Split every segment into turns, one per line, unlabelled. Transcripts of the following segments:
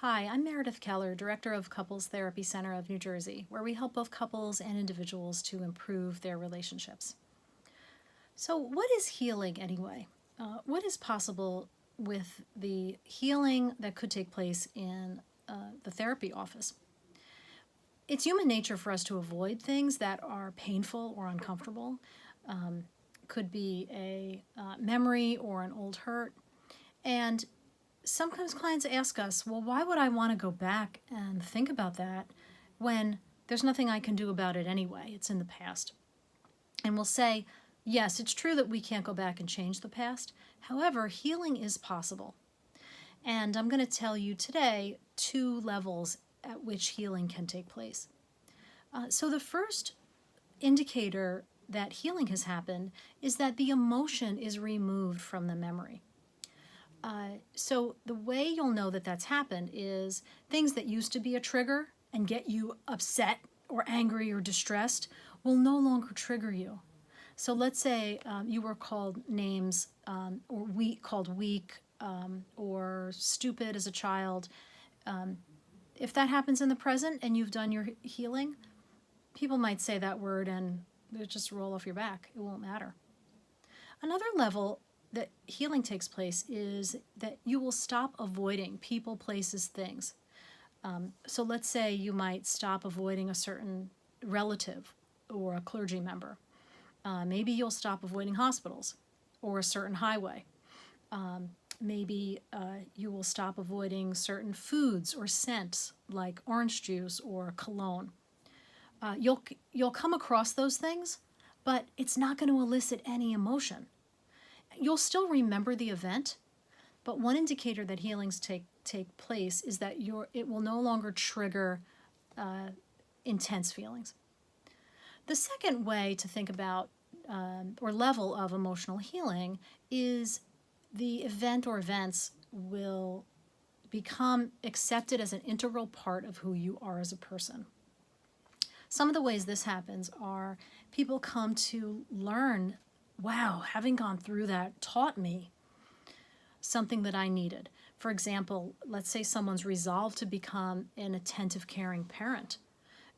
Hi, I'm Meredith Keller, Director of Couples Therapy Center of New Jersey, where we help both couples and individuals to improve their relationships. So, what is healing anyway? What is possible with the healing that could take place in the therapy office? It's human nature for us to avoid things that are painful or uncomfortable. Could be a memory or an old hurt. And sometimes clients ask us, well, why would I want to go back and think about that when there's nothing I can do about it anyway? It's in the past. And we'll say, yes, it's true that we can't go back and change the past. However, healing is possible. And I'm going to tell you today 2 levels at which healing can take place. So the first indicator that healing has happened is that the emotion is removed from the memory. So the way you'll know that that's happened is things that used to be a trigger and get you upset or angry or distressed will no longer trigger you. So let's say you were called names or called weak or stupid as a child. If that happens in the present and you've done your healing, people might say that word and it just roll off your back. It won't matter. Another level that healing takes place is that you will stop avoiding people, places, things. So let's say you might stop avoiding a certain relative or a clergy member. Maybe you'll stop avoiding hospitals or a certain highway. Maybe you will stop avoiding certain foods or scents like orange juice or cologne. You'll come across those things, but it's not going to elicit any emotion. You'll still remember the event, but one indicator that healings take place is that it will no longer trigger intense feelings. The second way to think about or level of emotional healing is the event or events will become accepted as an integral part of who you are as a person. Some of the ways this happens are people come to learn, wow, having gone through that taught me something that I needed. For example, let's say someone's resolved to become an attentive, caring parent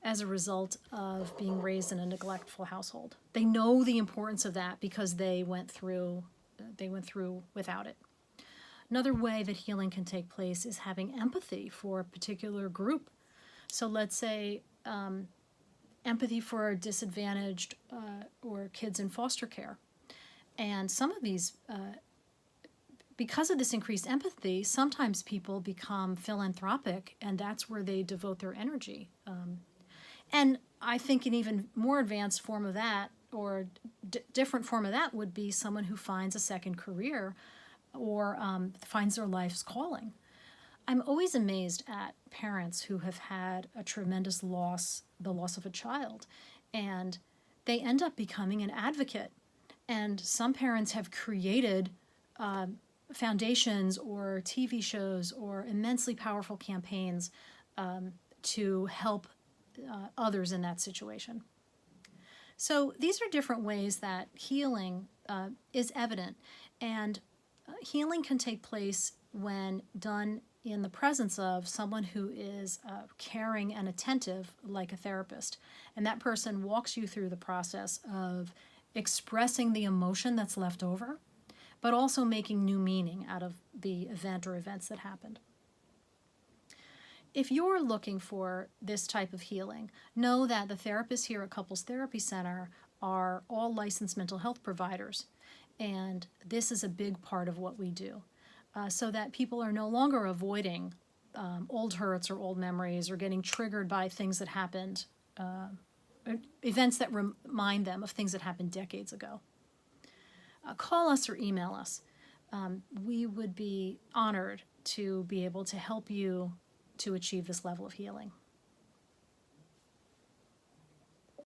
as a result of being raised in a neglectful household. They know the importance of that because they went through without it. Another way that healing can take place is having empathy for a particular group. So let's say empathy for disadvantaged or kids in foster care. And some of these, because of this increased empathy, sometimes people become philanthropic, and that's where they devote their energy. And I think an even more advanced form of that, or different form of that, would be someone who finds a second career or finds their life's calling. I'm always amazed at parents who have had a tremendous loss, the loss of a child, and they end up becoming an advocate. And some parents have created foundations or TV shows or immensely powerful campaigns to help others in that situation. So these are different ways that healing is evident. And healing can take place when done in the presence of someone who is caring and attentive, like a therapist. And that person walks you through the process of expressing the emotion that's left over, but also making new meaning out of the event or events that happened. If you're looking for this type of healing, know that the therapists here at Couples Therapy Center are all licensed mental health providers, and this is a big part of what we do, so that people are no longer avoiding old hurts or old memories or getting triggered by things that happened, events that remind them of things that happened decades ago. Call us or email us. We would be honored to be able to help you to achieve this level of healing.